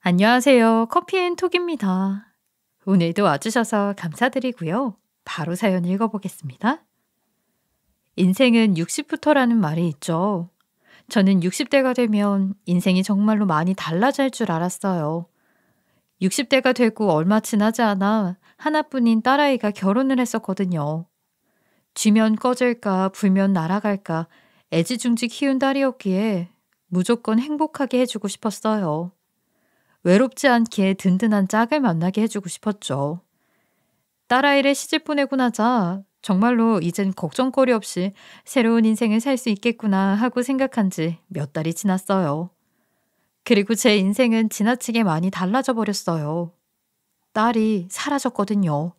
안녕하세요. 커피앤톡입니다. 오늘도 와주셔서 감사드리고요. 바로 사연 읽어보겠습니다. 인생은 60부터라는 말이 있죠. 저는 60대가 되면 인생이 정말로 많이 달라질 줄 알았어요. 60대가 되고 얼마 지나지 않아 하나뿐인 딸아이가 결혼을 했었거든요. 쥐면 꺼질까 불면 날아갈까 애지중지 키운 딸이었기에 무조건 행복하게 해주고 싶었어요. 외롭지 않게 든든한 짝을 만나게 해주고 싶었죠. 딸아이를 시집 보내고 나자 정말로 이젠 걱정거리 없이 새로운 인생을 살 수 있겠구나 하고 생각한 지 몇 달이 지났어요. 그리고 제 인생은 지나치게 많이 달라져 버렸어요. 딸이 사라졌거든요.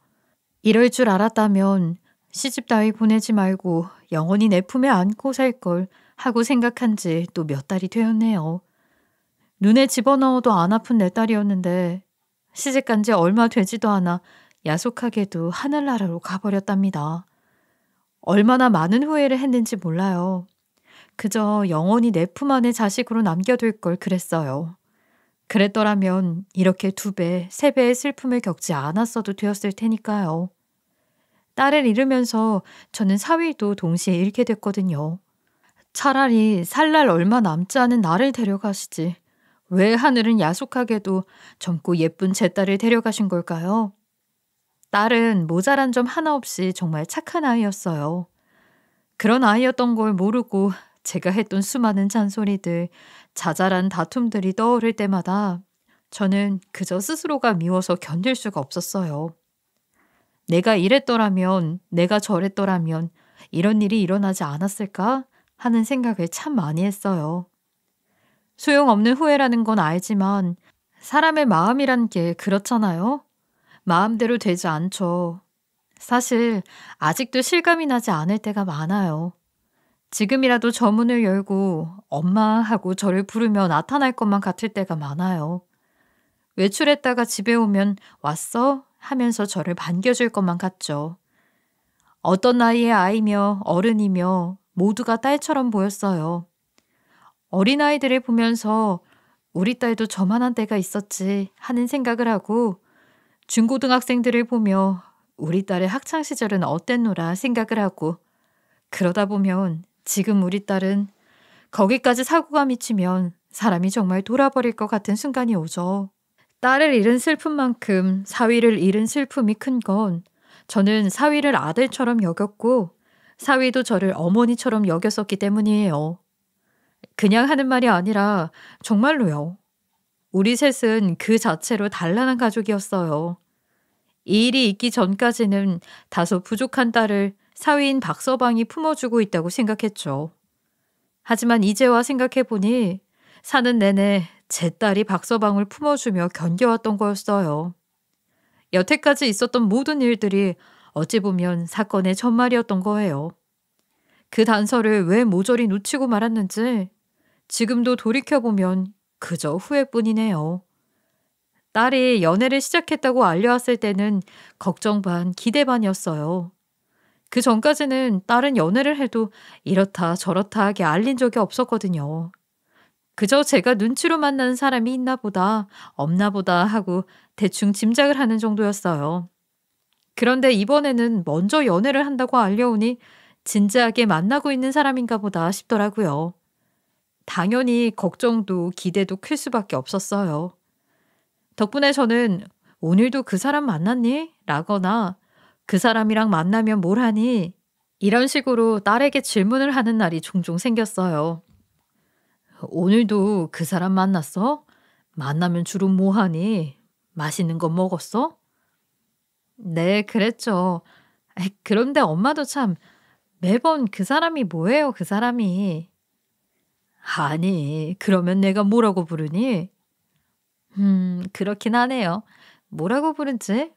이럴 줄 알았다면 시집 따위 보내지 말고 영원히 내 품에 안고 살 걸 하고 생각한 지 또 몇 달이 되었네요. 눈에 집어넣어도 안 아픈 내 딸이었는데 시집간 지 얼마 되지도 않아 야속하게도 하늘나라로 가버렸답니다. 얼마나 많은 후회를 했는지 몰라요. 그저 영원히 내 품 안에 자식으로 남겨둘 걸 그랬어요. 그랬더라면 이렇게 2배, 3배의 슬픔을 겪지 않았어도 되었을 테니까요. 딸을 잃으면서 저는 사위도 동시에 잃게 됐거든요. 차라리 살 날 얼마 남지 않은 나를 데려가시지. 왜 하늘은 야속하게도 젊고 예쁜 제 딸을 데려가신 걸까요? 딸은 모자란 점 하나 없이 정말 착한 아이였어요. 그런 아이였던 걸 모르고 제가 했던 수많은 잔소리들, 자잘한 다툼들이 떠오를 때마다 저는 그저 스스로가 미워서 견딜 수가 없었어요. 내가 이랬더라면, 내가 저랬더라면 이런 일이 일어나지 않았을까 하는 생각을 참 많이 했어요. 소용없는 후회라는 건 알지만 사람의 마음이란 게 그렇잖아요. 마음대로 되지 않죠. 사실 아직도 실감이 나지 않을 때가 많아요. 지금이라도 저 문을 열고 엄마 하고 저를 부르며 나타날 것만 같을 때가 많아요. 외출했다가 집에 오면 왔어? 하면서 저를 반겨줄 것만 같죠. 어떤 나이의 아이며 어른이며 모두가 딸처럼 보였어요. 어린아이들을 보면서 우리 딸도 저만한 때가 있었지 하는 생각을 하고 중고등학생들을 보며 우리 딸의 학창시절은 어땠노라 생각을 하고 그러다 보면 지금 우리 딸은 거기까지 사고가 미치면 사람이 정말 돌아버릴 것 같은 순간이 오죠. 딸을 잃은 슬픔만큼 사위를 잃은 슬픔이 큰 건 저는 사위를 아들처럼 여겼고 사위도 저를 어머니처럼 여겼었기 때문이에요. 그냥 하는 말이 아니라 정말로요. 우리 셋은 그 자체로 단란한 가족이었어요. 이 일이 있기 전까지는 다소 부족한 딸을 사위인 박서방이 품어주고 있다고 생각했죠. 하지만 이제와 생각해보니 사는 내내 제 딸이 박서방을 품어주며 견뎌왔던 거였어요. 여태까지 있었던 모든 일들이 어찌 보면 사건의 전말이었던 거예요. 그 단서를 왜 모조리 놓치고 말았는지 지금도 돌이켜보면 그저 후회뿐이네요. 딸이 연애를 시작했다고 알려왔을 때는 걱정 반 기대 반이었어요. 그 전까지는 딸은 연애를 해도 이렇다 저렇다 하게 알린 적이 없었거든요. 그저 제가 눈치로 만나는 사람이 있나 보다 없나 보다 하고 대충 짐작을 하는 정도였어요. 그런데 이번에는 먼저 연애를 한다고 알려오니 진지하게 만나고 있는 사람인가 보다 싶더라고요. 당연히 걱정도 기대도 클 수밖에 없었어요. 덕분에 저는 오늘도 그 사람 만났니? 라거나 그 사람이랑 만나면 뭘 하니? 이런 식으로 딸에게 질문을 하는 날이 종종 생겼어요. 오늘도 그 사람 만났어? 만나면 주로 뭐 하니? 맛있는 거 먹었어? 네, 그랬죠. 그런데 엄마도 참 매번 그 사람이 뭐예요, 그 사람이. 아니, 그러면 내가 뭐라고 부르니? 그렇긴 하네요. 뭐라고 부르지?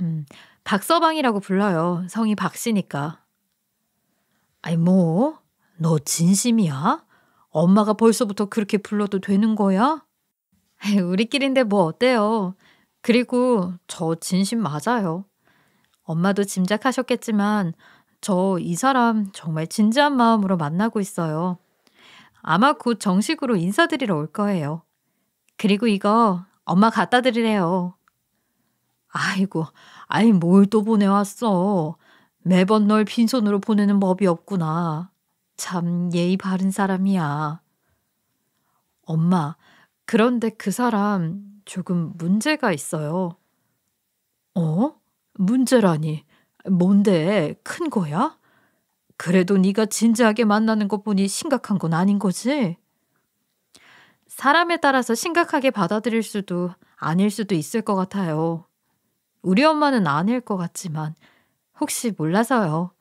음, 박서방이라고 불러요. 성이 박씨니까. 아니, 뭐? 너 진심이야? 엄마가 벌써부터 그렇게 불러도 되는 거야? 우리끼리인데 뭐 어때요? 그리고 저 진심 맞아요. 엄마도 짐작하셨겠지만 저 이 사람 정말 진지한 마음으로 만나고 있어요. 아마 곧 정식으로 인사드리러 올 거예요. 그리고 이거 엄마 갖다 드리래요. 아이고, 아이 뭘 또 보내왔어. 매번 널 빈손으로 보내는 법이 없구나. 참 예의 바른 사람이야. 엄마, 그런데 그 사람 조금 문제가 있어요. 어? 문제라니. 뭔데? 큰 거야? 그래도 네가 진지하게 만나는 거 보니 심각한 건 아닌 거지? 사람에 따라서 심각하게 받아들일 수도 아닐 수도 있을 것 같아요. 우리 엄마는 아닐 것 같지만 혹시 몰라서요.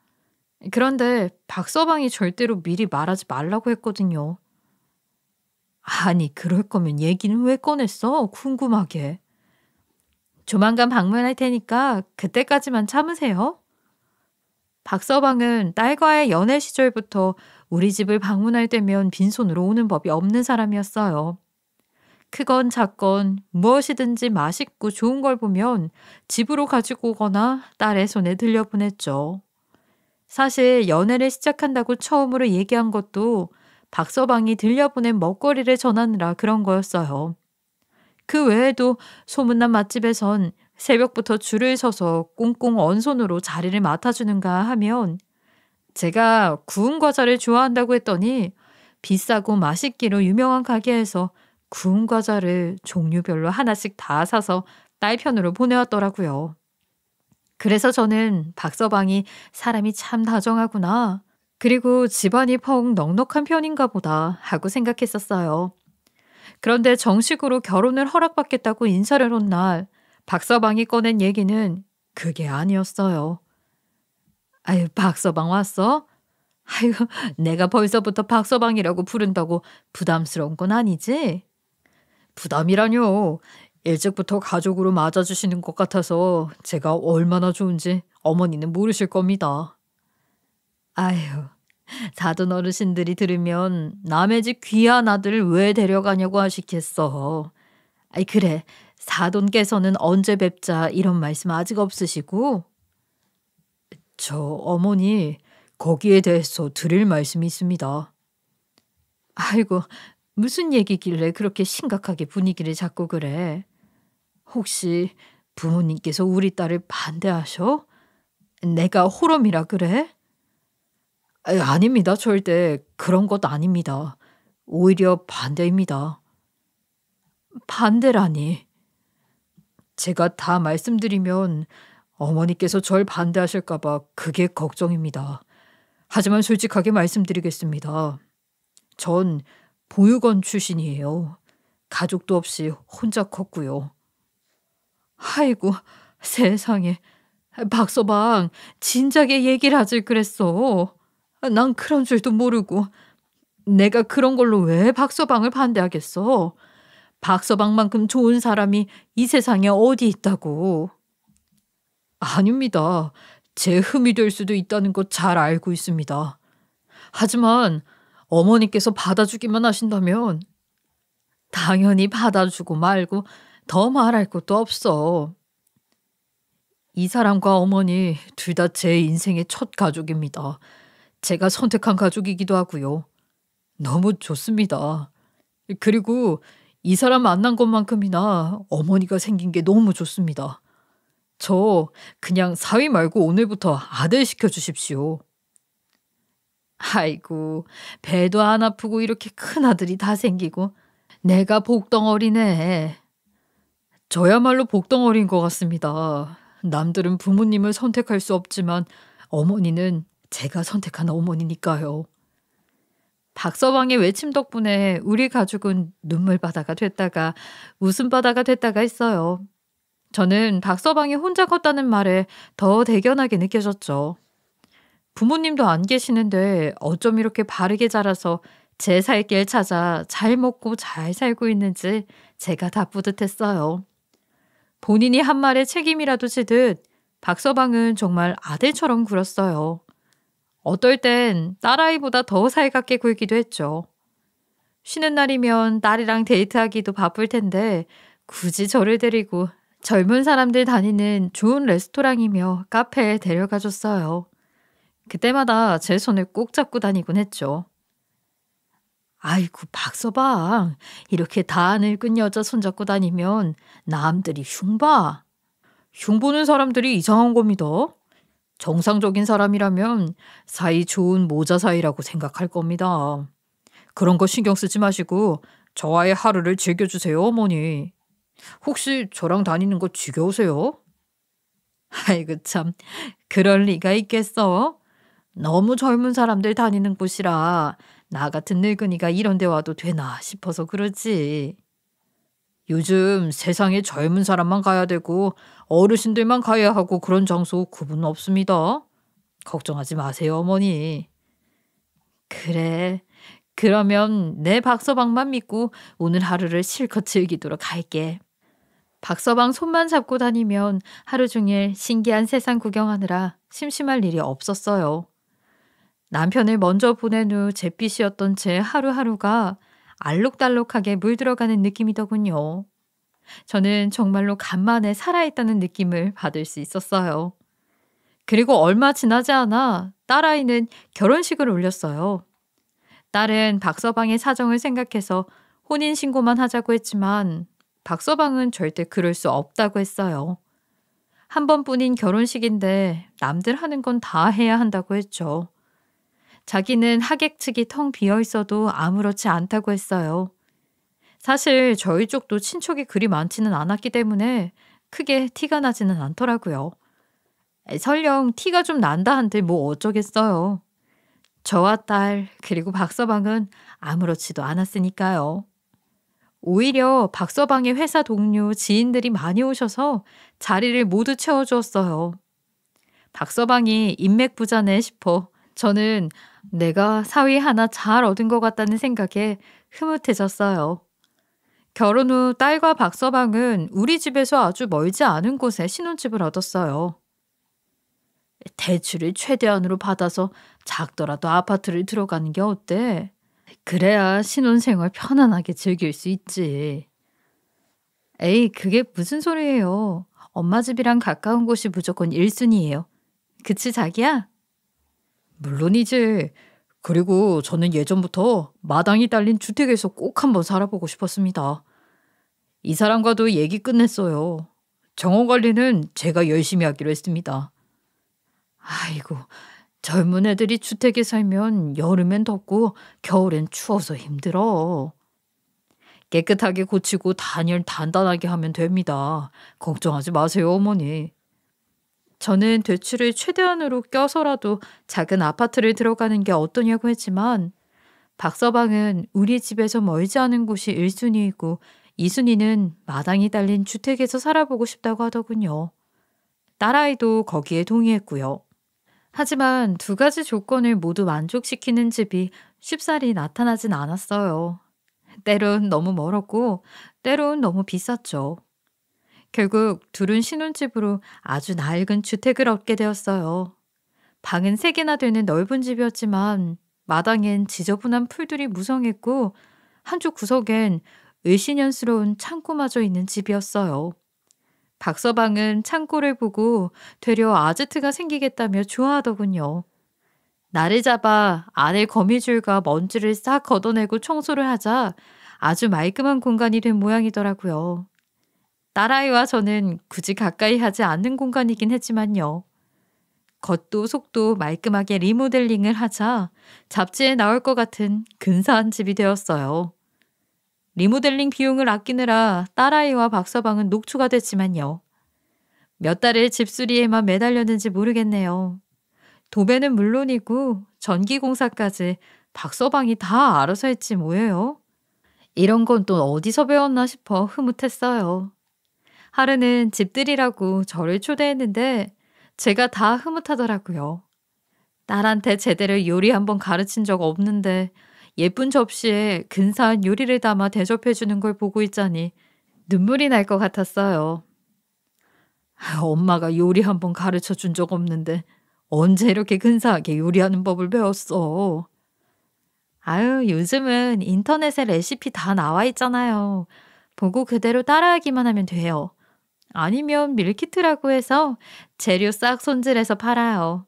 그런데 박서방이 절대로 미리 말하지 말라고 했거든요. 아니, 그럴 거면 얘기는 왜 꺼냈어? 궁금하게. 조만간 방문할 테니까 그때까지만 참으세요. 박서방은 딸과의 연애 시절부터 우리 집을 방문할 때면 빈손으로 오는 법이 없는 사람이었어요. 크건 작건 무엇이든지 맛있고 좋은 걸 보면 집으로 가지고 오거나 딸의 손에 들려보냈죠. 사실 연애를 시작한다고 처음으로 얘기한 것도 박서방이 들려보낸 먹거리를 전하느라 그런 거였어요. 그 외에도 소문난 맛집에선 새벽부터 줄을 서서 꽁꽁 언손으로 자리를 맡아주는가 하면 제가 구운 과자를 좋아한다고 했더니 비싸고 맛있기로 유명한 가게에서 구운 과자를 종류별로 하나씩 다 사서 딸 편으로 보내왔더라고요. 그래서 저는 박서방이 사람이 참 다정하구나. 그리고 집안이 펑 넉넉한 편인가 보다 하고 생각했었어요. 그런데 정식으로 결혼을 허락받겠다고 인사를 온 날 박서방이 꺼낸 얘기는 그게 아니었어요. 아유, 박서방 왔어? 아유, 내가 벌써부터 박서방이라고 부른다고 부담스러운 건 아니지? 부담이라뇨. 일찍부터 가족으로 맞아주시는 것 같아서 제가 얼마나 좋은지 어머니는 모르실 겁니다. 아유, 사돈 어르신들이 들으면 남의 집 귀한 아들을 왜 데려가냐고 하시겠어. 아이, 그래, 사돈께서는 언제 뵙자 이런 말씀 아직 없으시고? 저 어머니, 거기에 대해서 드릴 말씀이 있습니다. 아이고, 무슨 얘기길래 그렇게 심각하게 분위기를 잡고 그래? 혹시 부모님께서 우리 딸을 반대하셔? 내가 호럼이라 그래? 아닙니다. 절대 그런 것 아닙니다. 오히려 반대입니다. 반대라니. 제가 다 말씀드리면 어머니께서 절 반대하실까 봐 그게 걱정입니다. 하지만 솔직하게 말씀드리겠습니다. 전 보육원 출신이에요. 가족도 없이 혼자 컸고요. 아이고, 세상에. 박서방, 진작에 얘기를 하질 그랬어. 난 그런 줄도 모르고. 내가 그런 걸로 왜 박서방을 반대하겠어? 박서방만큼 좋은 사람이 이 세상에 어디 있다고. 아닙니다. 제 흠이 될 수도 있다는 거 잘 알고 있습니다. 하지만 어머니께서 받아주기만 하신다면 당연히 받아주고 말고 더 말할 것도 없어. 이 사람과 어머니 둘 다 제 인생의 첫 가족입니다. 제가 선택한 가족이기도 하고요. 너무 좋습니다. 그리고 이 사람 만난 것만큼이나 어머니가 생긴 게 너무 좋습니다. 저 그냥 사위 말고 오늘부터 아들 시켜주십시오. 아이고, 배도 안 아프고 이렇게 큰 아들이 다 생기고 내가 복덩어리네. 저야말로 복덩어리인 것 같습니다. 남들은 부모님을 선택할 수 없지만 어머니는 제가 선택한 어머니니까요. 박서방의 외침 덕분에 우리 가족은 눈물바다가 됐다가 웃음바다가 됐다가 했어요. 저는 박서방이 혼자 컸다는 말에 더 대견하게 느껴졌죠. 부모님도 안 계시는데 어쩜 이렇게 바르게 자라서 제 살 길 찾아 잘 먹고 잘 살고 있는지 제가 다 뿌듯했어요. 본인이 한 말에 책임이라도 지듯 박서방은 정말 아들처럼 굴었어요. 어떨 땐 딸아이보다 더 살갑게 굴기도 했죠. 쉬는 날이면 딸이랑 데이트하기도 바쁠 텐데 굳이 저를 데리고 젊은 사람들 다니는 좋은 레스토랑이며 카페에 데려가 줬어요. 그때마다 제 손을 꼭 잡고 다니곤 했죠. 아이고, 박서방. 이렇게 다 늙은 여자 손잡고 다니면 남들이 흉봐. 흉보는 사람들이 이상한 겁니다. 정상적인 사람이라면 사이 좋은 모자 사이라고 생각할 겁니다. 그런 거 신경 쓰지 마시고 저와의 하루를 즐겨주세요, 어머니. 혹시 저랑 다니는 거 지겨우세요? 아이고 참, 그럴 리가 있겠어? 너무 젊은 사람들 다니는 곳이라 나 같은 늙은이가 이런 데 와도 되나 싶어서 그러지. 요즘 세상에 젊은 사람만 가야 되고 어르신들만 가야 하고 그런 장소 구분 없습니다. 걱정하지 마세요, 어머니. 그래. 그러면 내 박서방만 믿고 오늘 하루를 실컷 즐기도록 할게. 박서방 손만 잡고 다니면 하루 종일 신기한 세상 구경하느라 심심할 일이 없었어요. 남편을 먼저 보낸 후 잿빛이었던 제 하루하루가 알록달록하게 물들어가는 느낌이더군요. 저는 정말로 간만에 살아있다는 느낌을 받을 수 있었어요. 그리고 얼마 지나지 않아 딸아이는 결혼식을 올렸어요. 딸은 박서방의 사정을 생각해서 혼인신고만 하자고 했지만 박서방은 절대 그럴 수 없다고 했어요. 한 번뿐인 결혼식인데 남들 하는 건 다 해야 한다고 했죠. 자기는 하객 측이 텅 비어 있어도 아무렇지 않다고 했어요. 사실 저희 쪽도 친척이 그리 많지는 않았기 때문에 크게 티가 나지는 않더라고요. 설령 티가 좀 난다 한들 뭐 어쩌겠어요. 저와 딸 그리고 박서방은 아무렇지도 않았으니까요. 오히려 박서방의 회사 동료 지인들이 많이 오셔서 자리를 모두 채워주었어요. 박서방이 인맥 부자네 싶어 저는 내가 사위 하나 잘 얻은 것 같다는 생각에 흐뭇해졌어요. 결혼 후 딸과 박서방은 우리 집에서 아주 멀지 않은 곳에 신혼집을 얻었어요. 대출을 최대한으로 받아서 작더라도 아파트를 들어가는 게 어때? 그래야 신혼생활 편안하게 즐길 수 있지. 에이, 그게 무슨 소리예요. 엄마 집이랑 가까운 곳이 무조건 1순위예요. 그치, 자기야? 물론이지. 그리고 저는 예전부터 마당이 딸린 주택에서 꼭 한번 살아보고 싶었습니다. 이 사람과도 얘기 끝냈어요. 정원 관리는 제가 열심히 하기로 했습니다. 아이고, 젊은 애들이 주택에 살면 여름엔 덥고 겨울엔 추워서 힘들어. 깨끗하게 고치고 단열 단단하게 하면 됩니다. 걱정하지 마세요, 어머니. 저는 대출을 최대한으로 껴서라도 작은 아파트를 들어가는 게 어떠냐고 했지만 박서방은 우리 집에서 멀지 않은 곳이 1순위이고 2순위는 마당이 달린 주택에서 살아보고 싶다고 하더군요. 딸아이도 거기에 동의했고요. 하지만 두 가지 조건을 모두 만족시키는 집이 쉽사리 나타나진 않았어요. 때론 너무 멀었고 때론 너무 비쌌죠. 결국 둘은 신혼집으로 아주 낡은 주택을 얻게 되었어요. 방은 3개나 되는 넓은 집이었지만 마당엔 지저분한 풀들이 무성했고 한쪽 구석엔 을씨년스러운 창고마저 있는 집이었어요. 박서방은 창고를 보고 되려 아지트가 생기겠다며 좋아하더군요. 날을 잡아 안에 거미줄과 먼지를 싹 걷어내고 청소를 하자 아주 말끔한 공간이 된 모양이더라고요. 딸아이와 저는 굳이 가까이 하지 않는 공간이긴 했지만요. 겉도 속도 말끔하게 리모델링을 하자 잡지에 나올 것 같은 근사한 집이 되었어요. 리모델링 비용을 아끼느라 딸아이와 박서방은 녹초가 됐지만요. 몇 달을 집수리에만 매달렸는지 모르겠네요. 도배는 물론이고 전기공사까지 박서방이 다 알아서 했지 뭐예요. 이런 건 또 어디서 배웠나 싶어 흐뭇했어요. 하루는 집들이라고 저를 초대했는데 제가 다 흐뭇하더라고요. 딸한테 제대로 요리 한번 가르친 적 없는데 예쁜 접시에 근사한 요리를 담아 대접해주는 걸 보고 있자니 눈물이 날 것 같았어요. 엄마가 요리 한번 가르쳐 준 적 없는데 언제 이렇게 근사하게 요리하는 법을 배웠어. 아유, 요즘은 인터넷에 레시피 다 나와 있잖아요. 보고 그대로 따라하기만 하면 돼요. 아니면 밀키트라고 해서 재료 싹 손질해서 팔아요.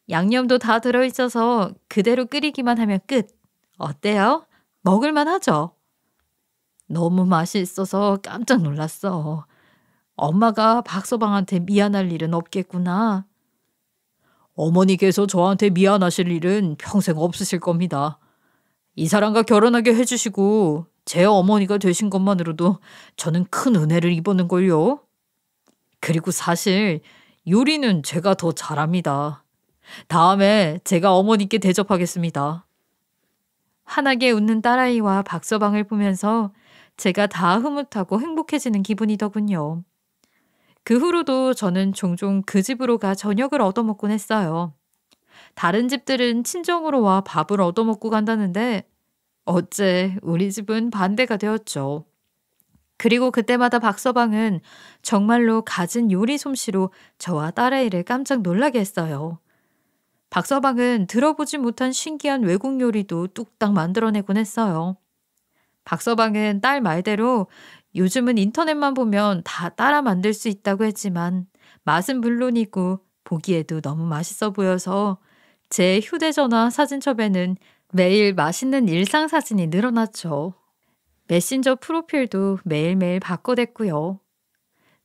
양념도 다 들어있어서 그대로 끓이기만 하면 끝. 어때요? 먹을만 하죠. 너무 맛이 있어서 깜짝 놀랐어. 엄마가 박서방한테 미안할 일은 없겠구나. 어머니께서 저한테 미안하실 일은 평생 없으실 겁니다. 이 사람과 결혼하게 해주시고 제 어머니가 되신 것만으로도 저는 큰 은혜를 입었는걸요. 그리고 사실 요리는 제가 더 잘합니다. 다음에 제가 어머니께 대접하겠습니다. 환하게 웃는 딸아이와 박서방을 보면서 제가 다 흐뭇하고 행복해지는 기분이더군요. 그 후로도 저는 종종 그 집으로 가 저녁을 얻어먹곤 했어요. 다른 집들은 친정으로 와 밥을 얻어먹고 간다는데 어째 우리 집은 반대가 되었죠. 그리고 그때마다 박서방은 정말로 갖은 요리 솜씨로 저와 딸아이를 깜짝 놀라게 했어요. 박서방은 들어보지 못한 신기한 외국 요리도 뚝딱 만들어내곤 했어요. 박서방은 딸 말대로 요즘은 인터넷만 보면 다 따라 만들 수 있다고 했지만 맛은 물론이고 보기에도 너무 맛있어 보여서 제 휴대전화 사진첩에는 매일 맛있는 일상 사진이 늘어났죠. 메신저 프로필도 매일매일 바꿔댔고요.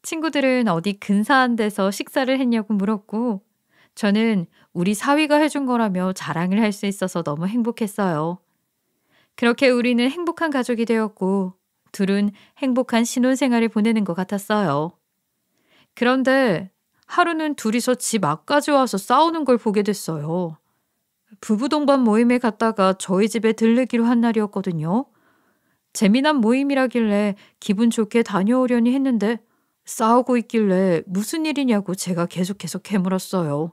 친구들은 어디 근사한 데서 식사를 했냐고 물었고 저는 우리 사위가 해준 거라며 자랑을 할 수 있어서 너무 행복했어요. 그렇게 우리는 행복한 가족이 되었고 둘은 행복한 신혼생활을 보내는 것 같았어요. 그런데 하루는 둘이서 집 앞까지 와서 싸우는 걸 보게 됐어요. 부부 동반 모임에 갔다가 저희 집에 들르기로 한 날이었거든요. 재미난 모임이라길래 기분 좋게 다녀오려니 했는데 싸우고 있길래 무슨 일이냐고 제가 계속해서 캐물었어요.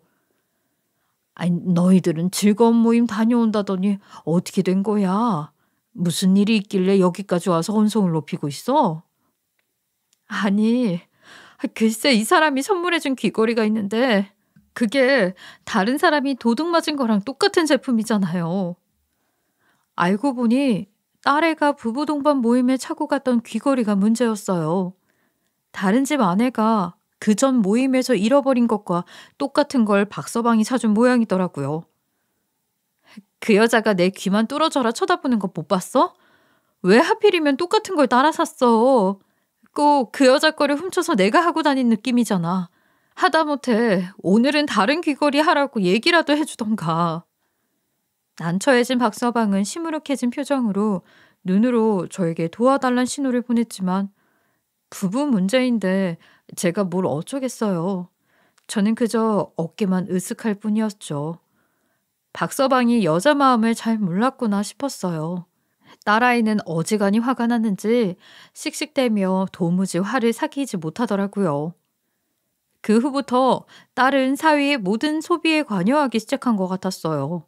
아니, 너희들은 즐거운 모임 다녀온다더니 어떻게 된 거야? 무슨 일이 있길래 여기까지 와서 혼성을 높이고 있어? 아니, 글쎄 이 사람이 선물해준 귀걸이가 있는데 그게 다른 사람이 도둑 맞은 거랑 똑같은 제품이잖아요. 알고 보니 딸애가 부부 동반 모임에 차고 갔던 귀걸이가 문제였어요. 다른 집 아내가 그 전 모임에서 잃어버린 것과 똑같은 걸 박서방이 사준 모양이더라고요. 그 여자가 내 귀만 뚫어져라 쳐다보는 거 못 봤어? 왜 하필이면 똑같은 걸 따라 샀어? 꼭 그 여자 거를 훔쳐서 내가 하고 다닌 느낌이잖아. 하다못해 오늘은 다른 귀걸이 하라고 얘기라도 해주던가. 난처해진 박서방은 시무룩해진 표정으로 눈으로 저에게 도와달란 신호를 보냈지만 부부 문제인데 제가 뭘 어쩌겠어요. 저는 그저 어깨만 으쓱할 뿐이었죠. 박서방이 여자 마음을 잘 몰랐구나 싶었어요. 딸아이는 어지간히 화가 났는지 씩씩대며 도무지 화를 삭히지 못하더라고요. 그 후부터 딸은 사위의 모든 소비에 관여하기 시작한 것 같았어요.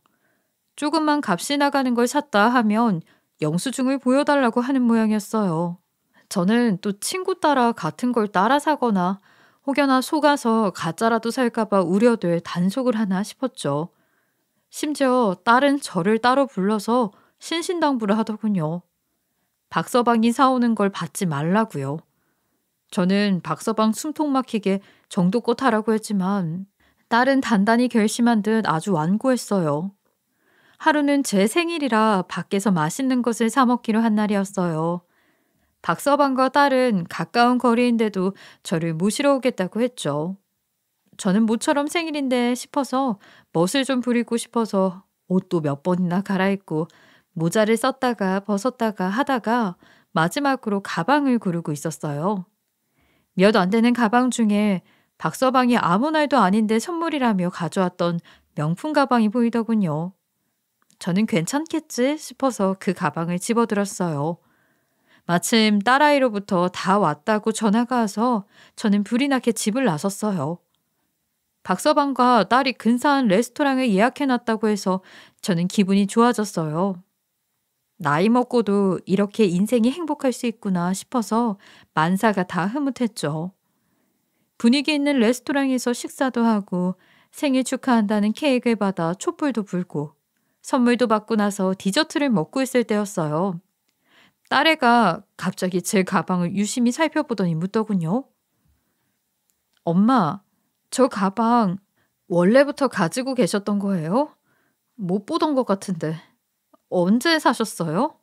조금만 값이 나가는 걸 샀다 하면 영수증을 보여달라고 하는 모양이었어요. 저는 또 친구 따라 같은 걸 따라 사거나 혹여나 속아서 가짜라도 살까봐 우려돼 단속을 하나 싶었죠. 심지어 딸은 저를 따로 불러서 신신당부를 하더군요. 박서방이 사오는 걸 받지 말라고요. 저는 박서방 숨통 막히게 정도껏 하라고 했지만 딸은 단단히 결심한 듯 아주 완고했어요. 하루는 제 생일이라 밖에서 맛있는 것을 사 먹기로 한 날이었어요. 박서방과 딸은 가까운 거리인데도 저를 모시러 오겠다고 했죠. 저는 모처럼 생일인데 싶어서 멋을 좀 부리고 싶어서 옷도 몇 번이나 갈아입고 모자를 썼다가 벗었다가 하다가 마지막으로 가방을 고르고 있었어요. 몇 안 되는 가방 중에 박서방이 아무 날도 아닌데 선물이라며 가져왔던 명품 가방이 보이더군요. 저는 괜찮겠지 싶어서 그 가방을 집어들었어요. 마침 딸아이로부터 다 왔다고 전화가 와서 저는 불이 나게 집을 나섰어요. 박서방과 딸이 근사한 레스토랑을 예약해놨다고 해서 저는 기분이 좋아졌어요. 나이 먹고도 이렇게 인생이 행복할 수 있구나 싶어서 만사가 다 흐뭇했죠. 분위기 있는 레스토랑에서 식사도 하고 생일 축하한다는 케이크를 받아 촛불도 불고 선물도 받고 나서 디저트를 먹고 있을 때였어요. 딸애가 갑자기 제 가방을 유심히 살펴보더니 묻더군요. 엄마, 저 가방 원래부터 가지고 계셨던 거예요? 못 보던 것 같은데. 언제 사셨어요?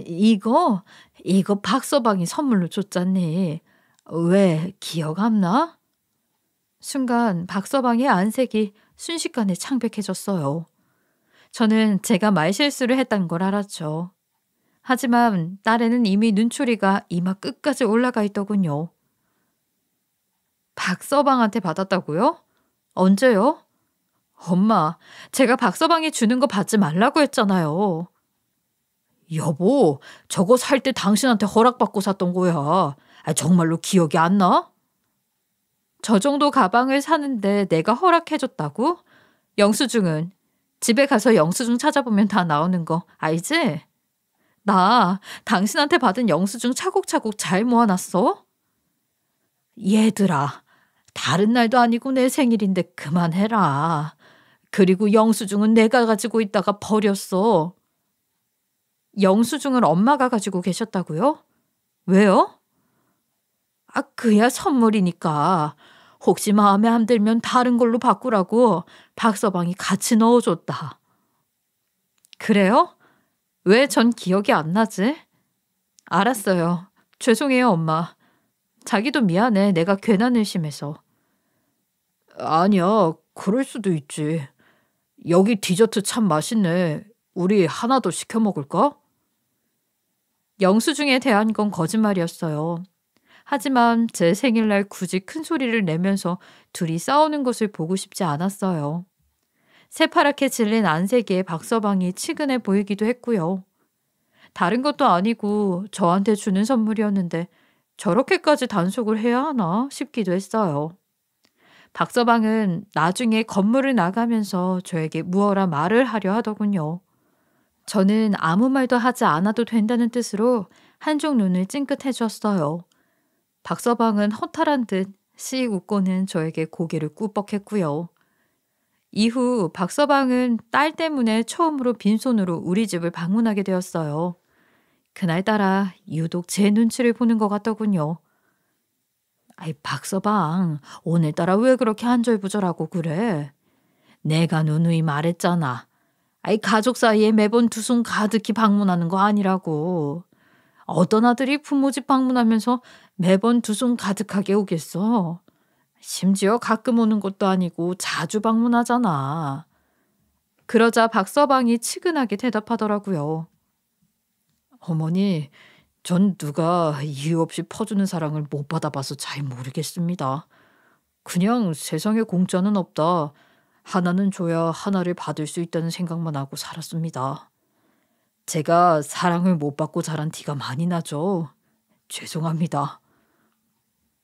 이거 박서방이 선물로 줬잖니. 왜 기억 안 나? 순간 박서방의 안색이 순식간에 창백해졌어요. 저는 제가 말실수를 했다는 걸 알았죠. 하지만 딸에는 이미 눈초리가 이마 끝까지 올라가 있더군요. 박서방한테 받았다고요? 언제요? 엄마, 제가 박서방이 주는 거 받지 말라고 했잖아요. 여보, 저거 살 때 당신한테 허락받고 샀던 거야. 정말로 기억이 안 나? 저 정도 가방을 사는데 내가 허락해줬다고? 영수증은 집에 가서 영수증 찾아보면 다 나오는 거 알지? 나 당신한테 받은 영수증 차곡차곡 잘 모아놨어? 얘들아, 다른 날도 아니고 내 생일인데 그만해라. 그리고 영수증은 내가 가지고 있다가 버렸어. 영수증을 엄마가 가지고 계셨다고요? 왜요? 그야 선물이니까. 혹시 마음에 안 들면 다른 걸로 바꾸라고 박서방이 같이 넣어줬다. 그래요? 왜 전 기억이 안 나지? 알았어요. 죄송해요, 엄마. 자기도 미안해. 내가 괜한 의심해서. 아니야, 그럴 수도 있지. 여기 디저트 참 맛있네. 우리 하나 더 시켜 먹을까? 영수증에 대한 건 거짓말이었어요. 하지만 제 생일날 굳이 큰 소리를 내면서 둘이 싸우는 것을 보고 싶지 않았어요. 새파랗게 질린 안색에 박서방이 치근해 보이기도 했고요. 다른 것도 아니고 저한테 주는 선물이었는데 저렇게까지 단속을 해야 하나 싶기도 했어요. 박서방은 나중에 건물을 나가면서 저에게 무어라 말을 하려 하더군요. 저는 아무 말도 하지 않아도 된다는 뜻으로 한쪽 눈을 찡긋해 줬어요. 박서방은 허탈한 듯 씩 웃고는 저에게 고개를 꾸벅했고요. 이후 박서방은 딸 때문에 처음으로 빈손으로 우리 집을 방문하게 되었어요. 그날따라 유독 제 눈치를 보는 것 같더군요. 박서방, 오늘따라 왜 그렇게 안절부절하고 그래? 내가 누누이 말했잖아. 가족 사이에 매번 두 손 가득히 방문하는 거 아니라고. 어떤 아들이 부모 집 방문하면서 매번 두 손 가득하게 오겠어. 심지어 가끔 오는 것도 아니고 자주 방문하잖아. 그러자 박서방이 치근하게 대답하더라고요. 어머니, 전 누가 이유 없이 퍼주는 사랑을 못 받아봐서 잘 모르겠습니다. 그냥 세상에 공짜는 없다. 하나는 줘야 하나를 받을 수 있다는 생각만 하고 살았습니다. 제가 사랑을 못 받고 자란 티가 많이 나죠. 죄송합니다.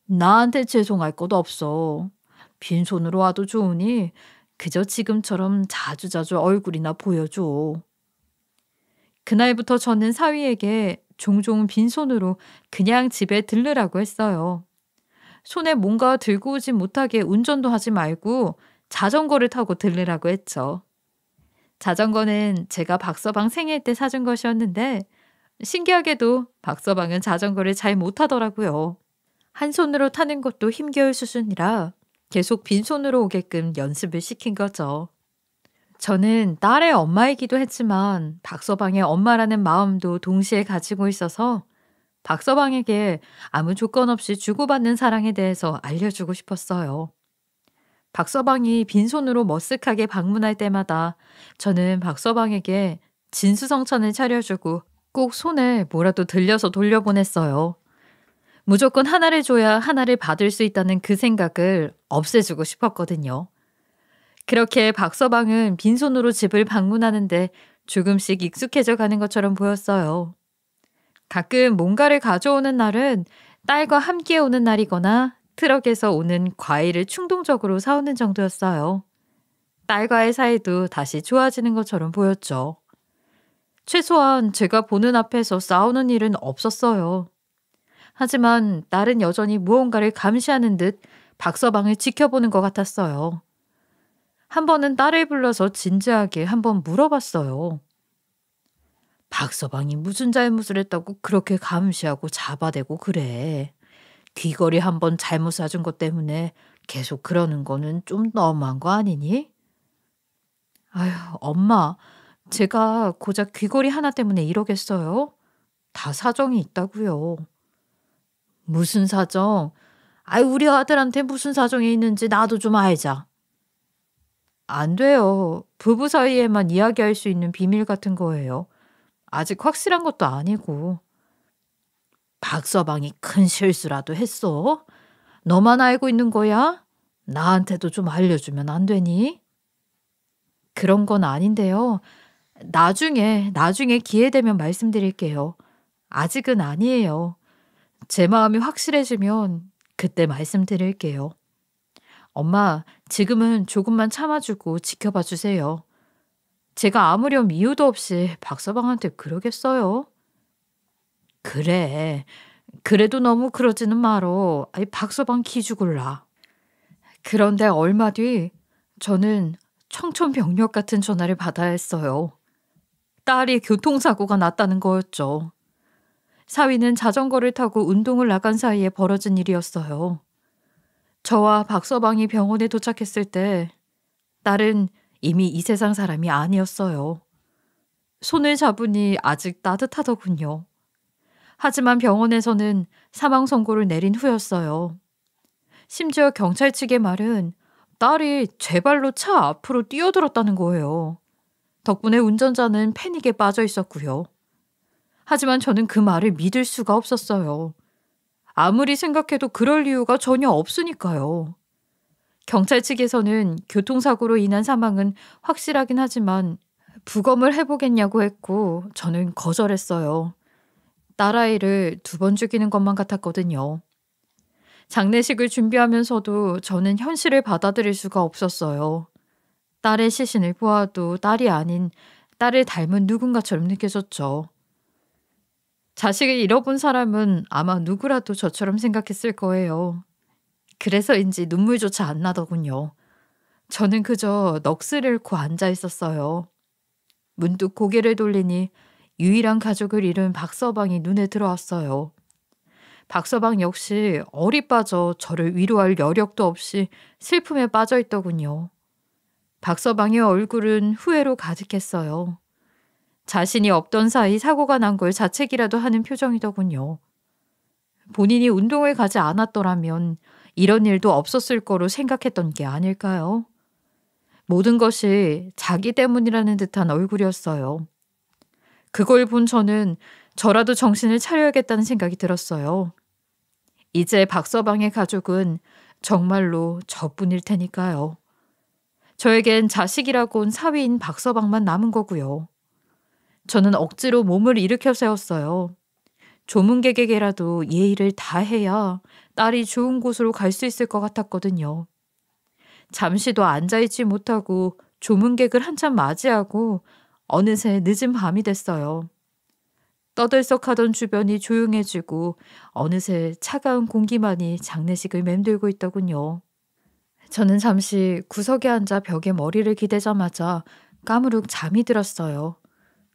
나한테 죄송할 것 없어. 빈손으로 와도 좋으니 그저 지금처럼 자주자주 얼굴이나 보여줘. 그날부터 저는 사위에게 종종 빈손으로 그냥 집에 들르라고 했어요. 손에 뭔가 들고 오지 못하게 운전도 하지 말고 자전거를 타고 들르라고 했죠. 자전거는 제가 박서방 생일 때 사준 것이었는데 신기하게도 박서방은 자전거를 잘 못하더라고요. 한 손으로 타는 것도 힘겨울 수준이라 계속 빈손으로 오게끔 연습을 시킨 거죠. 저는 딸의 엄마이기도 했지만 박서방의 엄마라는 마음도 동시에 가지고 있어서 박서방에게 아무 조건 없이 주고받는 사랑에 대해서 알려주고 싶었어요. 박서방이 빈손으로 머쓱하게 방문할 때마다 저는 박서방에게 진수성찬을 차려주고 꼭 손에 뭐라도 들려서 돌려보냈어요. 무조건 하나를 줘야 하나를 받을 수 있다는 그 생각을 없애주고 싶었거든요. 그렇게 박서방은 빈손으로 집을 방문하는데 조금씩 익숙해져 가는 것처럼 보였어요. 가끔 뭔가를 가져오는 날은 딸과 함께 오는 날이거나 트럭에서 오는 과일을 충동적으로 사오는 정도였어요. 딸과의 사이도 다시 좋아지는 것처럼 보였죠. 최소한 제가 보는 앞에서 싸우는 일은 없었어요. 하지만 딸은 여전히 무언가를 감시하는 듯 박서방을 지켜보는 것 같았어요. 한 번은 딸을 불러서 진지하게 한번 물어봤어요. 박서방이 무슨 잘못을 했다고 그렇게 감시하고 잡아대고 그래. 귀걸이 한번 잘못 사준 것 때문에 계속 그러는 거는 좀 너무한 거 아니니? 아휴, 엄마, 제가 고작 귀걸이 하나 때문에 이러겠어요? 다 사정이 있다고요. 무슨 사정? 아이, 우리 아들한테 무슨 사정이 있는지 나도 좀 알자. 안 돼요. 부부 사이에만 이야기할 수 있는 비밀 같은 거예요. 아직 확실한 것도 아니고. 박서방이 큰 실수라도 했어? 너만 알고 있는 거야? 나한테도 좀 알려주면 안 되니? 그런 건 아닌데요. 나중에 기회 되면 말씀드릴게요. 아직은 아니에요. 제 마음이 확실해지면 그때 말씀드릴게요. 엄마, 지금은 조금만 참아주고 지켜봐 주세요. 제가 아무렴 이유도 없이 박서방한테 그러겠어요? 그래. 그래도 너무 그러지는 말어. 아이, 박서방 기죽을라. 그런데 얼마 뒤 저는 청천벽력 같은 전화를 받아야 했어요. 딸이 교통사고가 났다는 거였죠. 사위는 자전거를 타고 운동을 나간 사이에 벌어진 일이었어요. 저와 박서방이 병원에 도착했을 때 딸은 이미 이 세상 사람이 아니었어요. 손을 잡으니 아직 따뜻하더군요. 하지만 병원에서는 사망 선고를 내린 후였어요. 심지어 경찰 측의 말은 딸이 제 발로 차 앞으로 뛰어들었다는 거예요. 덕분에 운전자는 패닉에 빠져 있었고요. 하지만 저는 그 말을 믿을 수가 없었어요. 아무리 생각해도 그럴 이유가 전혀 없으니까요. 경찰 측에서는 교통사고로 인한 사망은 확실하긴 하지만 부검을 해보겠냐고 했고 저는 거절했어요. 딸아이를 2번 죽이는 것만 같았거든요. 장례식을 준비하면서도 저는 현실을 받아들일 수가 없었어요. 딸의 시신을 보아도 딸이 아닌 딸을 닮은 누군가처럼 느껴졌죠. 자식을 잃어본 사람은 아마 누구라도 저처럼 생각했을 거예요. 그래서인지 눈물조차 안 나더군요. 저는 그저 넋을 잃고 앉아 있었어요. 문득 고개를 돌리니 유일한 가족을 잃은 박서방이 눈에 들어왔어요. 박서방 역시 얼이 빠져 저를 위로할 여력도 없이 슬픔에 빠져 있더군요. 박서방의 얼굴은 후회로 가득했어요. 자신이 없던 사이 사고가 난 걸 자책이라도 하는 표정이더군요. 본인이 운동을 가지 않았더라면 이런 일도 없었을 거로 생각했던 게 아닐까요? 모든 것이 자기 때문이라는 듯한 얼굴이었어요. 그걸 본 저는 저라도 정신을 차려야겠다는 생각이 들었어요. 이제 박서방의 가족은 정말로 저뿐일 테니까요. 저에겐 자식이라곤 사위인 박서방만 남은 거고요. 저는 억지로 몸을 일으켜 세웠어요. 조문객에게라도 예의를 다해야 딸이 좋은 곳으로 갈 수 있을 것 같았거든요. 잠시도 앉아있지 못하고 조문객을 한참 맞이하고 어느새 늦은 밤이 됐어요. 떠들썩하던 주변이 조용해지고 어느새 차가운 공기만이 장례식을 맴돌고 있더군요. 저는 잠시 구석에 앉아 벽에 머리를 기대자마자 까무룩 잠이 들었어요.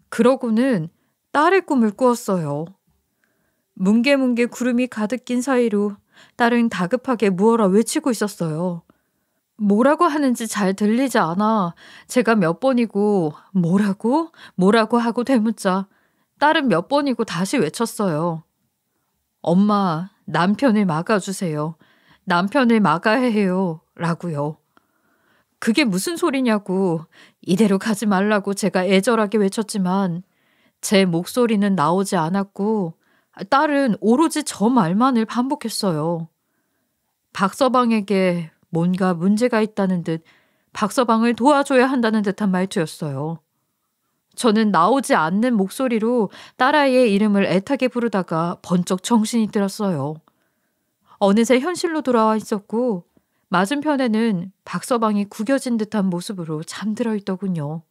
그러고는 딸의 꿈을 꾸었어요. 뭉게뭉게 구름이 가득 낀 사이로 딸은 다급하게 무어라 외치고 있었어요. 뭐라고 하는지 잘 들리지 않아 제가 몇 번이고 뭐라고 하고 되묻자 딸은 몇 번이고 다시 외쳤어요. 엄마, 남편을 막아주세요. 남편을 막아야 해요. 라고요. 그게 무슨 소리냐고 이대로 가지 말라고 제가 애절하게 외쳤지만 제 목소리는 나오지 않았고 딸은 오로지 저 말만을 반복했어요. 박서방에게 뭔가 문제가 있다는 듯 박서방을 도와줘야 한다는 듯한 말투였어요. 저는 나오지 않는 목소리로 딸아이의 이름을 애타게 부르다가 번쩍 정신이 들었어요. 어느새 현실로 돌아와 있었고 맞은편에는 박서방이 구겨진 듯한 모습으로 잠들어 있더군요.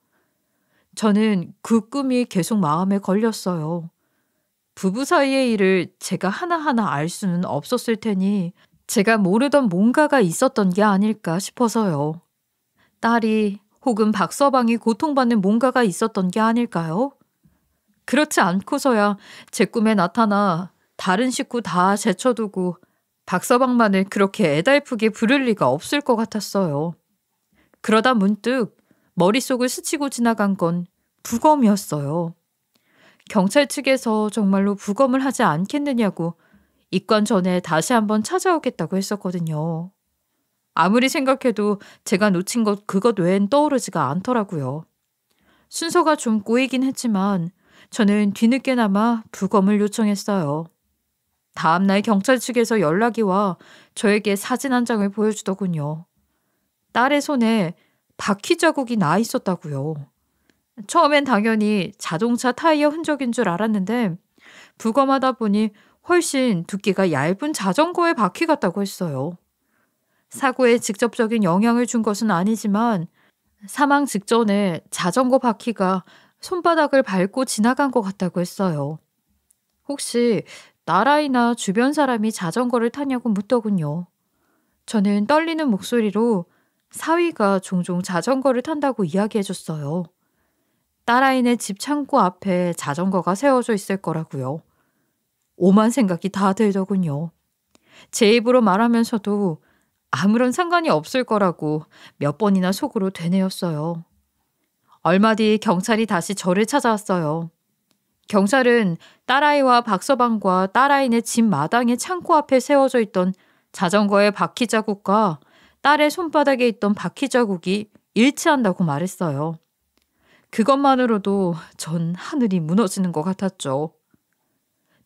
저는 그 꿈이 계속 마음에 걸렸어요. 부부 사이의 일을 제가 하나하나 알 수는 없었을 테니 제가 모르던 뭔가가 있었던 게 아닐까 싶어서요. 딸이 혹은 박서방이 고통받는 뭔가가 있었던 게 아닐까요? 그렇지 않고서야 제 꿈에 나타나 다른 식구 다 제쳐두고 박서방만을 그렇게 애달프게 부를 리가 없을 것 같았어요. 그러다 문득 머릿속을 스치고 지나간 건 부검이었어요. 경찰 측에서 정말로 부검을 하지 않겠느냐고 입관 전에 다시 한번 찾아오겠다고 했었거든요. 아무리 생각해도 제가 놓친 것 그것 외엔 떠오르지가 않더라고요. 순서가 좀 꼬이긴 했지만 저는 뒤늦게나마 부검을 요청했어요. 다음날 경찰 측에서 연락이 와 저에게 사진 한 장을 보여주더군요. 딸의 손에 바퀴 자국이 나 있었다고요. 처음엔 당연히 자동차 타이어 흔적인 줄 알았는데 부검하다 보니 훨씬 두께가 얇은 자전거의 바퀴 같다고 했어요. 사고에 직접적인 영향을 준 것은 아니지만 사망 직전에 자전거 바퀴가 손바닥을 밟고 지나간 것 같다고 했어요. 혹시 나라이나 주변 사람이 자전거를 타냐고 묻더군요. 저는 떨리는 목소리로 사위가 종종 자전거를 탄다고 이야기해줬어요. 딸아이네 집 창고 앞에 자전거가 세워져 있을 거라고요. 오만 생각이 다 들더군요. 제 입으로 말하면서도 아무런 상관이 없을 거라고 몇 번이나 속으로 되뇌었어요. 얼마 뒤 경찰이 다시 저를 찾아왔어요. 경찰은 딸아이와 박서방과 딸아이네 집 마당의 창고 앞에 세워져 있던 자전거의 바퀴 자국과 딸의 손바닥에 있던 바퀴 자국이 일치한다고 말했어요. 그것만으로도 전 하늘이 무너지는 것 같았죠.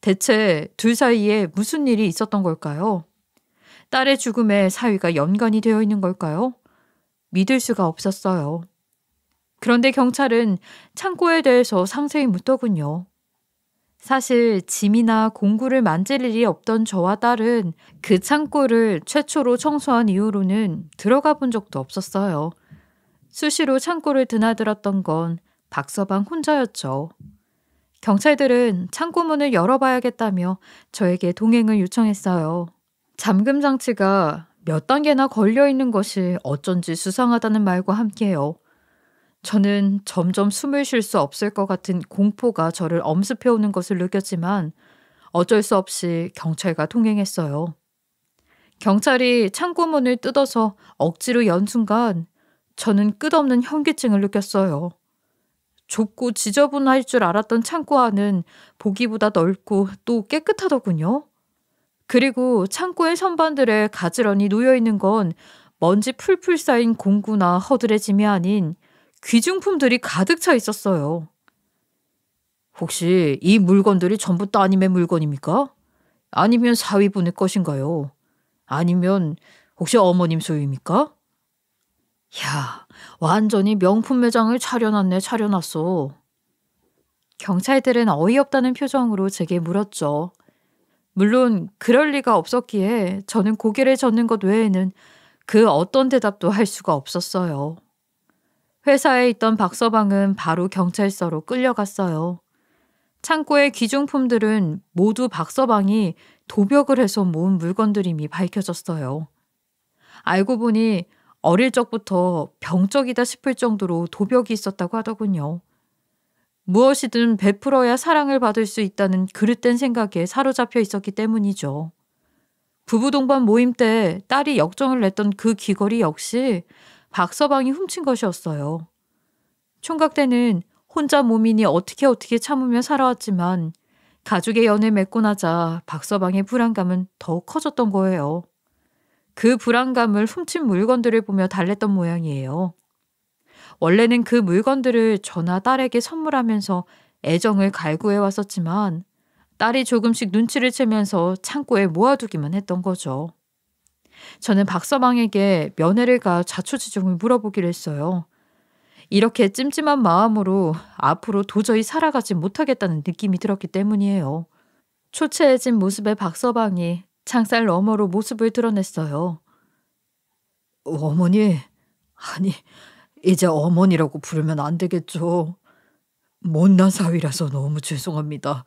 대체 둘 사이에 무슨 일이 있었던 걸까요? 딸의 죽음에 사위가 연관이 되어 있는 걸까요? 믿을 수가 없었어요. 그런데 경찰은 창고에 대해서 상세히 묻더군요. 사실 짐이나 공구를 만질 일이 없던 저와 딸은 그 창고를 최초로 청소한 이후로는 들어가 본 적도 없었어요. 수시로 창고를 드나들었던 건 박서방 혼자였죠. 경찰들은 창고 문을 열어봐야겠다며 저에게 동행을 요청했어요. 잠금 장치가 몇 단계나 걸려 있는 것이 어쩐지 수상하다는 말과 함께요. 저는 점점 숨을 쉴 수 없을 것 같은 공포가 저를 엄습해오는 것을 느꼈지만 어쩔 수 없이 경찰과 동행했어요. 경찰이 창고문을 뜯어서 억지로 연 순간 저는 끝없는 현기증을 느꼈어요. 좁고 지저분할 줄 알았던 창고 안은 보기보다 넓고 또 깨끗하더군요. 그리고 창고의 선반들에 가지런히 놓여있는 건 먼지 풀풀 쌓인 공구나 허들의 짐이 아닌 귀중품들이 가득 차 있었어요. 혹시 이 물건들이 전부 따님의 물건입니까? 아니면 사위분의 것인가요? 아니면 혹시 어머님 소유입니까? 야, 완전히 명품 매장을 차려놨어. 경찰들은 어이없다는 표정으로 제게 물었죠. 물론 그럴 리가 없었기에 저는 고개를 젓는 것 외에는 그 어떤 대답도 할 수가 없었어요. 회사에 있던 박서방은 바로 경찰서로 끌려갔어요. 창고의 귀중품들은 모두 박서방이 도벽을 해서 모은 물건들임이 밝혀졌어요. 알고 보니 어릴 적부터 병적이다 싶을 정도로 도벽이 있었다고 하더군요. 무엇이든 베풀어야 사랑을 받을 수 있다는 그릇된 생각에 사로잡혀 있었기 때문이죠. 부부 동반 모임 때 딸이 역정을 냈던 그 귀걸이 역시 박서방이 훔친 것이었어요. 총각 때는 혼자 몸이니 어떻게 참으며 살아왔지만 가족의 연을 맺고 나자 박서방의 불안감은 더욱 커졌던 거예요. 그 불안감을 훔친 물건들을 보며 달랬던 모양이에요. 원래는 그 물건들을 저나 딸에게 선물하면서 애정을 갈구해 왔었지만 딸이 조금씩 눈치를 채면서 창고에 모아두기만 했던 거죠. 저는 박서방에게 면회를 가 자초지종을 물어보기로 했어요. 이렇게 찜찜한 마음으로 앞으로 도저히 살아가지 못하겠다는 느낌이 들었기 때문이에요. 초췌해진 모습의 박서방이 창살 너머로 모습을 드러냈어요. 어머니, 아니 이제 어머니라고 부르면 안 되겠죠. 못난 사위라서 너무 죄송합니다.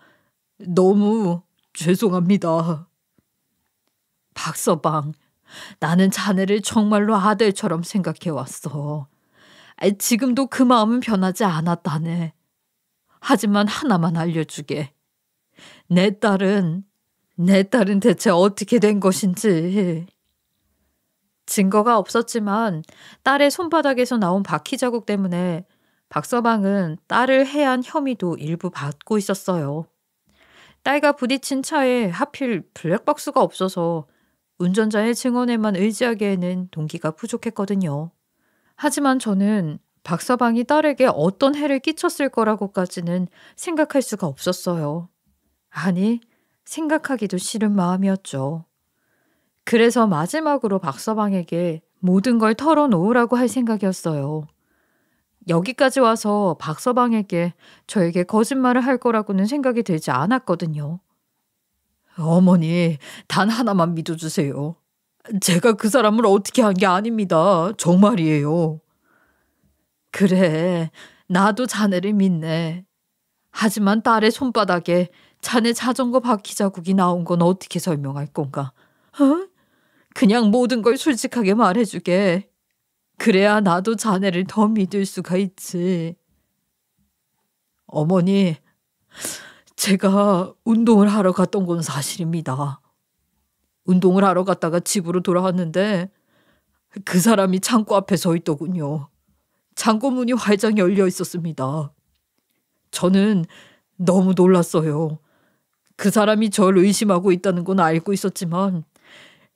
너무 죄송합니다. 박서방, 나는 자네를 정말로 아들처럼 생각해왔어. 지금도 그 마음은 변하지 않았다네. 하지만 하나만 알려주게. 내 딸은 대체 어떻게 된 것인지. 증거가 없었지만 딸의 손바닥에서 나온 바퀴 자국 때문에 박서방은 딸을 해한 혐의도 일부 받고 있었어요. 딸과 부딪힌 차에 하필 블랙박스가 없어서 운전자의 증언에만 의지하기에는 동기가 부족했거든요. 하지만 저는 박서방이 딸에게 어떤 해를 끼쳤을 거라고까지는 생각할 수가 없었어요. 아니, 생각하기도 싫은 마음이었죠. 그래서 마지막으로 박서방에게 모든 걸 털어놓으라고 할 생각이었어요. 여기까지 와서 박서방에게 저에게 거짓말을 할 거라고는 생각이 들지 않았거든요. 어머니, 단 하나만 믿어주세요. 제가 그 사람을 어떻게 한 게 아닙니다. 정말이에요. 그래, 나도 자네를 믿네. 하지만 딸의 손바닥에 자네 자전거 바퀴 자국이 나온 건 어떻게 설명할 건가? 어? 그냥 모든 걸 솔직하게 말해주게. 그래야 나도 자네를 더 믿을 수가 있지. 어머니, 제가 운동을 하러 갔던 건 사실입니다. 운동을 하러 갔다가 집으로 돌아왔는데 그 사람이 창고 앞에 서 있더군요. 창고 문이 활짝 열려 있었습니다. 저는 너무 놀랐어요. 그 사람이 절 의심하고 있다는 건 알고 있었지만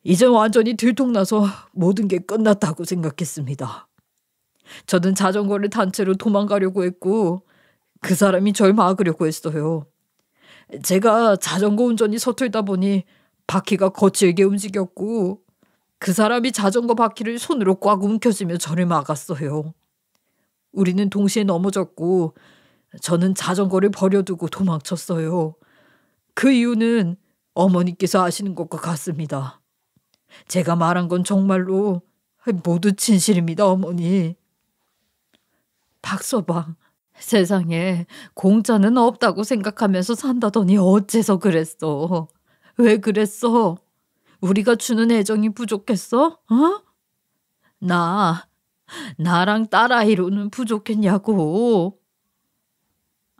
이젠 완전히 들통나서 모든 게 끝났다고 생각했습니다. 저는 자전거를 탄 채로 도망가려고 했고 그 사람이 절 막으려고 했어요. 제가 자전거 운전이 서툴다 보니 바퀴가 거칠게 움직였고 그 사람이 자전거 바퀴를 손으로 꽉 움켜쥐며 저를 막았어요. 우리는 동시에 넘어졌고 저는 자전거를 버려두고 도망쳤어요. 그 이유는 어머니께서 아시는 것과 같습니다. 제가 말한 건 정말로 모두 진실입니다, 어머니. 박서방, 세상에 공짜는 없다고 생각하면서 산다더니 어째서 그랬어? 왜 그랬어? 우리가 주는 애정이 부족했어? 어? 나랑 딸아이로는 부족했냐고.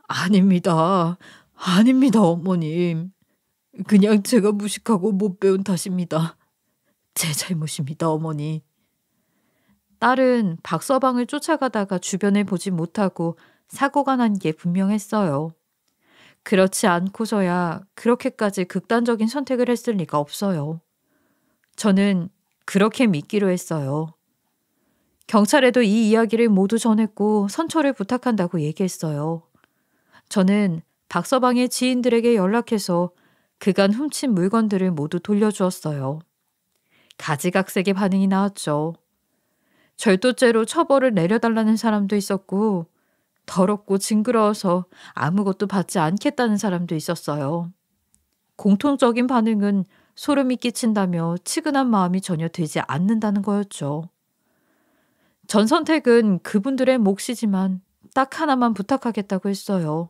아닙니다. 아닙니다, 어머님. 그냥 제가 무식하고 못 배운 탓입니다. 제 잘못입니다, 어머니. 딸은 박서방을 쫓아가다가 주변을 보지 못하고 사고가 난 게 분명했어요. 그렇지 않고서야 그렇게까지 극단적인 선택을 했을 리가 없어요. 저는 그렇게 믿기로 했어요. 경찰에도 이 이야기를 모두 전했고 선처를 부탁한다고 얘기했어요. 저는 박서방의 지인들에게 연락해서 그간 훔친 물건들을 모두 돌려주었어요. 가지각색의 반응이 나왔죠. 절도죄로 처벌을 내려달라는 사람도 있었고 더럽고 징그러워서 아무것도 받지 않겠다는 사람도 있었어요. 공통적인 반응은 소름이 끼친다며 치근한 마음이 전혀 들지 않는다는 거였죠. 전 선택은 그분들의 몫이지만 딱 하나만 부탁하겠다고 했어요.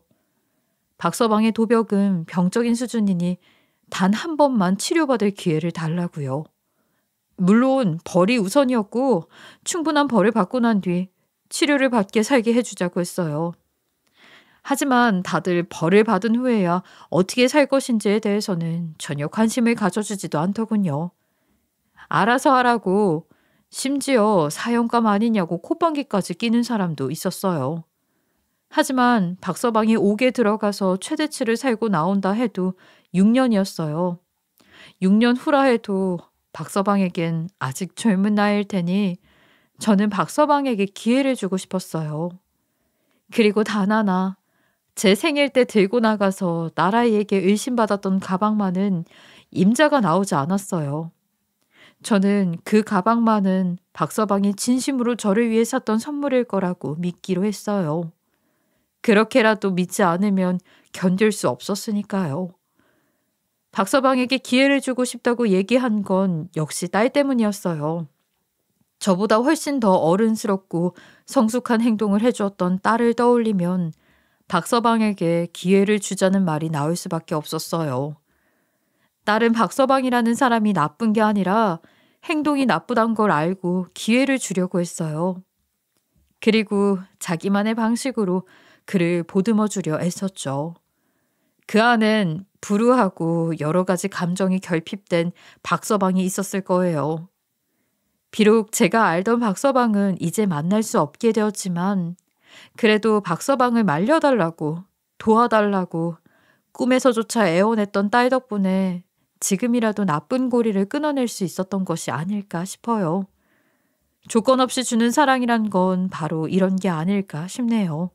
박서방의 도벽은 병적인 수준이니 단 한 번만 치료받을 기회를 달라고요. 물론 벌이 우선이었고 충분한 벌을 받고 난 뒤 치료를 받게 살게 해주자고 했어요. 하지만 다들 벌을 받은 후에야 어떻게 살 것인지에 대해서는 전혀 관심을 가져주지도 않더군요. 알아서 하라고 심지어 사형감 아니냐고 콧방귀까지 끼는 사람도 있었어요. 하지만 박서방이 옥에 들어가서 최대치를 살고 나온다 해도 6년이었어요. 6년 후라 해도 박서방에겐 아직 젊은 나이일 테니 저는 박서방에게 기회를 주고 싶었어요. 그리고 단 하나, 제 생일 때 들고 나가서 나라이에게 의심받았던 가방만은 임자가 나오지 않았어요. 저는 그 가방만은 박서방이 진심으로 저를 위해 샀던 선물일 거라고 믿기로 했어요. 그렇게라도 믿지 않으면 견딜 수 없었으니까요. 박서방에게 기회를 주고 싶다고 얘기한 건 역시 딸 때문이었어요. 저보다 훨씬 더 어른스럽고 성숙한 행동을 해주었던 딸을 떠올리면 박서방에게 기회를 주자는 말이 나올 수밖에 없었어요. 딸은 박서방이라는 사람이 나쁜 게 아니라 행동이 나쁘단 걸 알고 기회를 주려고 했어요. 그리고 자기만의 방식으로 그를 보듬어 주려 애썼죠. 그 안엔 불우하고 여러 가지 감정이 결핍된 박서방이 있었을 거예요. 비록 제가 알던 박서방은 이제 만날 수 없게 되었지만 그래도 박서방을 말려달라고, 도와달라고 꿈에서조차 애원했던 딸 덕분에 지금이라도 나쁜 고리를 끊어낼 수 있었던 것이 아닐까 싶어요. 조건 없이 주는 사랑이란 건 바로 이런 게 아닐까 싶네요.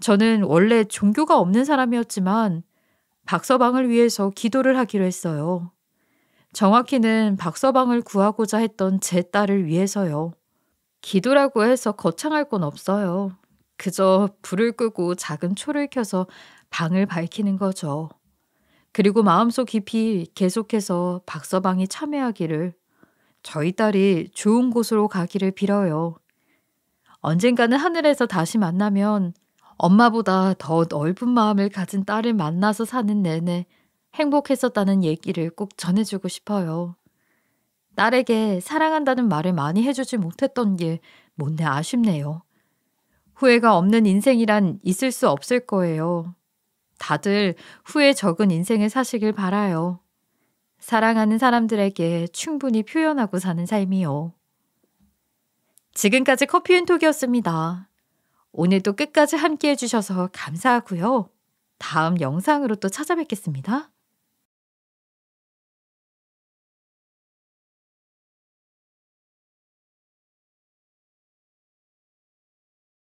저는 원래 종교가 없는 사람이었지만 박서방을 위해서 기도를 하기로 했어요. 정확히는 박서방을 구하고자 했던 제 딸을 위해서요. 기도라고 해서 거창할 건 없어요. 그저 불을 끄고 작은 초를 켜서 방을 밝히는 거죠. 그리고 마음속 깊이 계속해서 박서방이 참여하기를, 저희 딸이 좋은 곳으로 가기를 빌어요. 언젠가는 하늘에서 다시 만나면 엄마보다 더 넓은 마음을 가진 딸을 만나서 사는 내내 행복했었다는 얘기를 꼭 전해주고 싶어요. 딸에게 사랑한다는 말을 많이 해주지 못했던 게 못내 아쉽네요. 후회가 없는 인생이란 있을 수 없을 거예요. 다들 후회 적은 인생을 사시길 바라요. 사랑하는 사람들에게 충분히 표현하고 사는 삶이요. 지금까지 커피앤톡이었습니다. 오늘도 끝까지 함께 해주셔서 감사하고요. 다음 영상으로 또 찾아뵙겠습니다.